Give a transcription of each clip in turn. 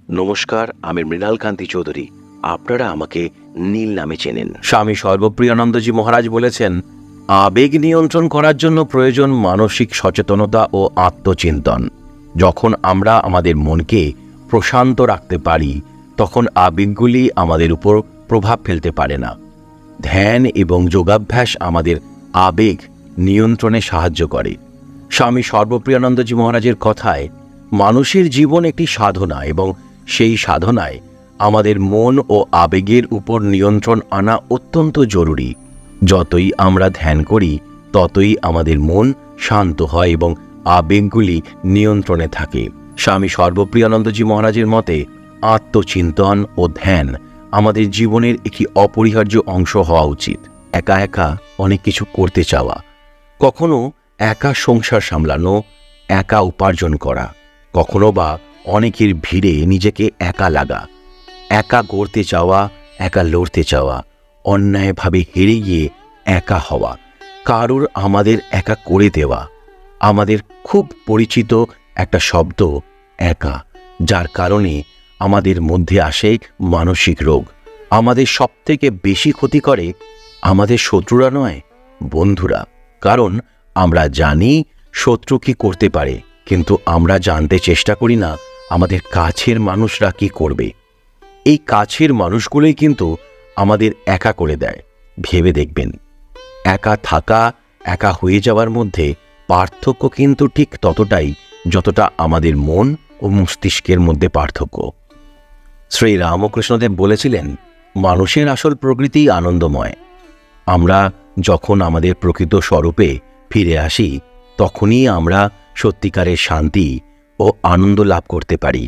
নমস্কার, আমি মৃণাল কান্তি চৌধুরী। আপনারা আমাকে নীল নামে চেনেন। স্বামী সর্বপ্রিয়ানন্দজি মহারাজ বলেছেন, আবেগ নিয়ন্ত্রণ করার জন্য প্রয়োজন মানসিক সচেতনতা ও আত্মচিন্তন। যখন আমরা আমাদের মনকে প্রশান্ত রাখতে পারি, তখন আবেগগুলি আমাদের উপর প্রভাব ফেলতে পারে না। ধ্যান এবং যোগাভ্যাস আমাদের আবেগ নিয়ন্ত্রণে সাহায্য করে। স্বামী সর্বপ্রিয়ানন্দজি মহারাজের কথায়, মানুষের জীবন একটি সাধনা এবং সেই সাধনায় আমাদের মন ও আবেগের উপর নিয়ন্ত্রণ আনা অত্যন্ত জরুরি। যতই আমরা ধ্যান করি, ততই আমাদের মন শান্ত হয় এবং আবেগগুলি নিয়ন্ত্রণে থাকে। স্বামী সর্বপ্রিয়ানন্দজি মহারাজের মতে, আত্মচিন্তন ও ধ্যান আমাদের জীবনের একটি অপরিহার্য অংশ হওয়া উচিত। একা একা অনেক কিছু করতে চাওয়া, কখনো একা সংসার সামলানো, একা উপার্জন করা, কখনো বা অনেকের ভিড়ে নিজেকে একা লাগা, একা গড়তে চাওয়া, একা লড়তে চাওয়া, অন্যায়ভাবে হেরে গিয়ে একা হওয়া, কারুর আমাদের একা করে দেওয়া। আমাদের খুব পরিচিত একটা শব্দ একা, যার কারণে আমাদের মধ্যে আসে মানসিক রোগ। আমাদের সবথেকে বেশি ক্ষতি করে আমাদের শত্রুরা নয়, বন্ধুরা। কারণ আমরা জানি শত্রু কি করতে পারে, কিন্তু আমরা জানতে চেষ্টা করি না আমাদের কাছের মানুষরা কি করবে। এই কাছের মানুষগুলোই কিন্তু আমাদের একা করে দেয়। ভেবে দেখবেন, একা থাকা, একা হয়ে যাওয়ার মধ্যে পার্থক্য কিন্তু ঠিক ততটাই যতটা আমাদের মন ও মস্তিষ্কের মধ্যে পার্থক্য। শ্রী রামকৃষ্ণদেব বলেছিলেন, মানুষের আসল প্রকৃতি আনন্দময়। আমরা যখন আমাদের প্রকৃত স্বরূপে ফিরে আসি, তখনই আমরা সত্যিকারের শান্তি ও আনন্দ লাভ করতে পারি।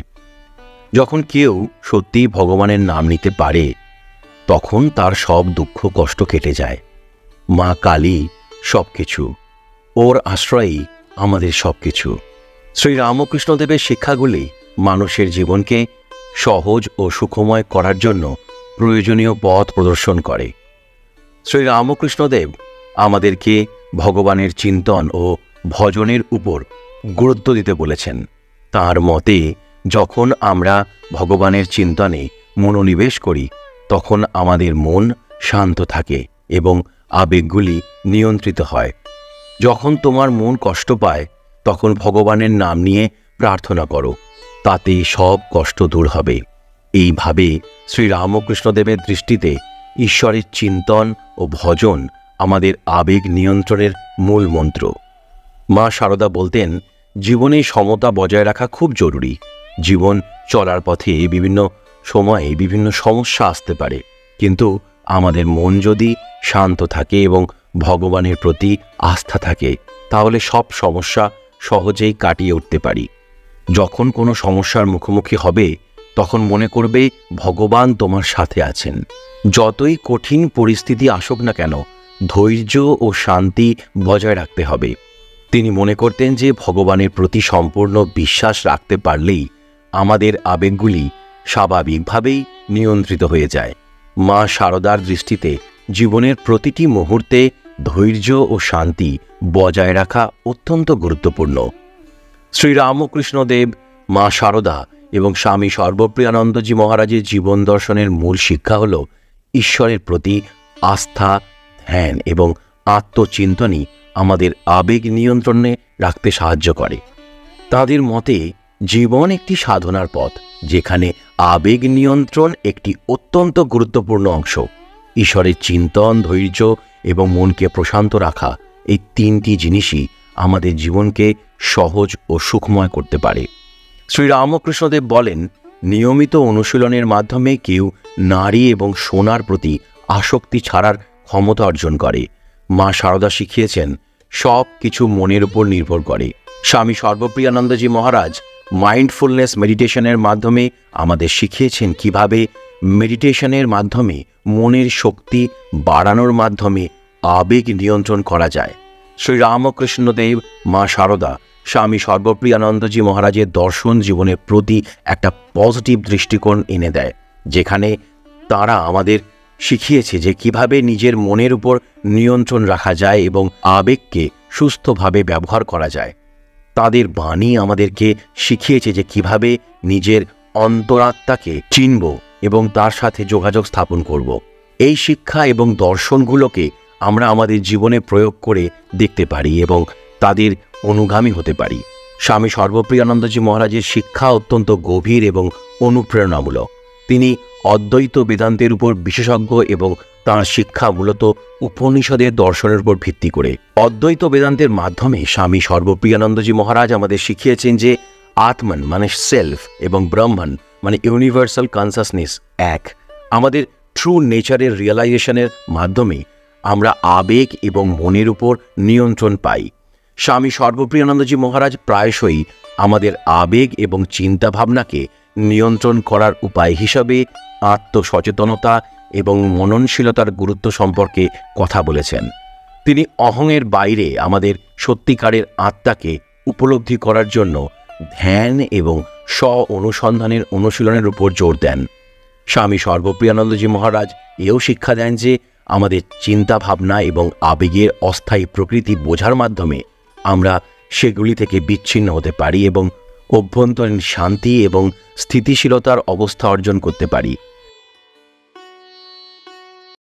যখন কেউ সত্যি ভগবানের নাম নিতে পারে, তখন তার সব দুঃখ কষ্ট কেটে যায়। মা কালী সবকিছু, ওর আশ্রয়ই আমাদের সবকিছু। শ্রী রামকৃষ্ণদেবের শিক্ষাগুলি মানুষের জীবনকে সহজ ও সুখময় করার জন্য প্রয়োজনীয় পথ প্রদর্শন করে। শ্রী রামকৃষ্ণদেব আমাদেরকে ভগবানের চিন্তন ও ভজনের উপর গুরুত্ব দিতে বলেছেন। তাঁর মতে, যখন আমরা ভগবানের চিন্তনে মনোনিবেশ করি, তখন আমাদের মন শান্ত থাকে এবং আবেগগুলি নিয়ন্ত্রিত হয়। যখন তোমার মন কষ্ট পায়, তখন ভগবানের নাম নিয়ে প্রার্থনা করো, তাতে সব কষ্ট দূর হবে। এইভাবে শ্রী রামকৃষ্ণদেবের দৃষ্টিতে ঈশ্বরের চিন্তন ও ভজন আমাদের আবেগ নিয়ন্ত্রণের মূল মন্ত্র। মা সারদা বলতেন, জীবনে সমতা বজায় রাখা খুব জরুরি। জীবন চলার পথে বিভিন্ন সময়ে বিভিন্ন সমস্যা আসতে পারে, কিন্তু আমাদের মন যদি শান্ত থাকে এবং ভগবানের প্রতি আস্থা থাকে, তাহলে সব সমস্যা সহজেই কাটিয়ে উঠতে পারি। যখন কোনো সমস্যার মুখোমুখি হবে, তখন মনে করবে ভগবান তোমার সাথে আছেন। যতই কঠিন পরিস্থিতি আসুক না কেন, ধৈর্য ও শান্তি বজায় রাখতে হবে। তিনি মনে করতেন যে ভগবানের প্রতি সম্পূর্ণ বিশ্বাস রাখতে পারলেই আমাদের আবেগগুলি স্বাভাবিকভাবেই নিয়ন্ত্রিত হয়ে যায়। মা সারদার দৃষ্টিতে জীবনের প্রতিটি মুহূর্তে ধৈর্য ও শান্তি বজায় রাখা অত্যন্ত গুরুত্বপূর্ণ। শ্রীরামকৃষ্ণদেব, মা সারদা এবং স্বামী সর্বপ্রিয়ানন্দজি মহারাজের জীবন দর্শনের মূল শিক্ষা হল, ঈশ্বরের প্রতি আস্থা, ধ্যান এবং আত্মচিন্তনই আমাদের আবেগ নিয়ন্ত্রণে রাখতে সাহায্য করে। তাদের মতে, জীবন একটি সাধনার পথ, যেখানে আবেগ নিয়ন্ত্রণ একটি অত্যন্ত গুরুত্বপূর্ণ অংশ। ঈশ্বরের চিন্তন, ধৈর্য এবং মনকে প্রশান্ত রাখা, এই তিনটি জিনিসই আমাদের জীবনকে সহজ ও সুখময় করতে পারে। শ্রী রামকৃষ্ণদেব বলেন, নিয়মিত অনুশীলনের মাধ্যমে কেউ নারী এবং সোনার প্রতি আসক্তি ছাড়ার ক্ষমতা অর্জন করে। মা সারদা শিখিয়েছেন, সব কিছু মনের উপর নির্ভর করে। স্বামী সর্বপ্রিয়ানন্দজি মহারাজ মাইন্ডফুলনেস মেডিটেশনের মাধ্যমে আমাদের শিখিয়েছেন কিভাবে মেডিটেশনের মাধ্যমে মনের শক্তি বাড়ানোর মাধ্যমে আবেগ নিয়ন্ত্রণ করা যায়। শ্রী রামকৃষ্ণদেব, মা সারদা, স্বামী সর্বপ্রিয়ানন্দজি মহারাজের দর্শন জীবনের প্রতি একটা পজিটিভ দৃষ্টিকোণ এনে দেয়, যেখানে তারা আমাদের শিখিয়েছে যে কিভাবে নিজের মনের উপর নিয়ন্ত্রণ রাখা যায় এবং আবেগকে সুস্থভাবে ব্যবহার করা যায়। তাদের বাণী আমাদেরকে শিখিয়েছে যে কিভাবে নিজের অন্তরাত্মাকে চিনব এবং তার সাথে যোগাযোগ স্থাপন করব। এই শিক্ষা এবং দর্শনগুলোকে আমরা আমাদের জীবনে প্রয়োগ করে দেখতে পারি এবং তাদের অনুগামী হতে পারি। স্বামী সর্বপ্রিয়ানন্দজি মহারাজের শিক্ষা অত্যন্ত গভীর এবং অনুপ্রেরণামূলক। তিনি অদ্বৈত বেদান্তের উপর বিশেষজ্ঞ এবং তাঁর শিক্ষা মূলত উপনিষদের দর্শনের উপর ভিত্তি করে। অদ্বৈত বেদান্তের মাধ্যমে স্বামী সর্বপ্রিয়ানন্দজি মহারাজ আমাদের শিখিয়েছেন যে আত্মন মানে সেলফ এবং ব্রহ্মণ মানে ইউনিভার্সাল কনসাসনেস এক। আমাদের ট্রু নেচারের রিয়েলাইজেশনের মাধ্যমে আমরা আবেগ এবং মনের উপর নিয়ন্ত্রণ পাই। স্বামী সর্বপ্রিয়ানন্দজি মহারাজ প্রায়শই আমাদের আবেগ এবং চিন্তাভাবনাকে নিয়ন্ত্রণ করার উপায় হিসাবে আত্মসচেতনতা এবং মননশীলতার গুরুত্ব সম্পর্কে কথা বলেছেন। তিনি অহংয়ের বাইরে আমাদের সত্যিকারের আত্মাকে উপলব্ধি করার জন্য ধ্যান এবং স্ব-অনুসন্ধানের অনুশীলনের উপর জোর দেন। স্বামী সর্বপ্রিয়ানন্দজি মহারাজ এও শিক্ষা দেন যে আমাদের চিন্তাভাবনা এবং আবেগের অস্থায়ী প্রকৃতি বোঝার মাধ্যমে আমরা সেগুলি থেকে বিচ্ছিন্ন হতে পারি এবং অভ্যন্তরীণ শান্তি এবং স্থিতিশীলতার অবস্থা অর্জন করতে পারি।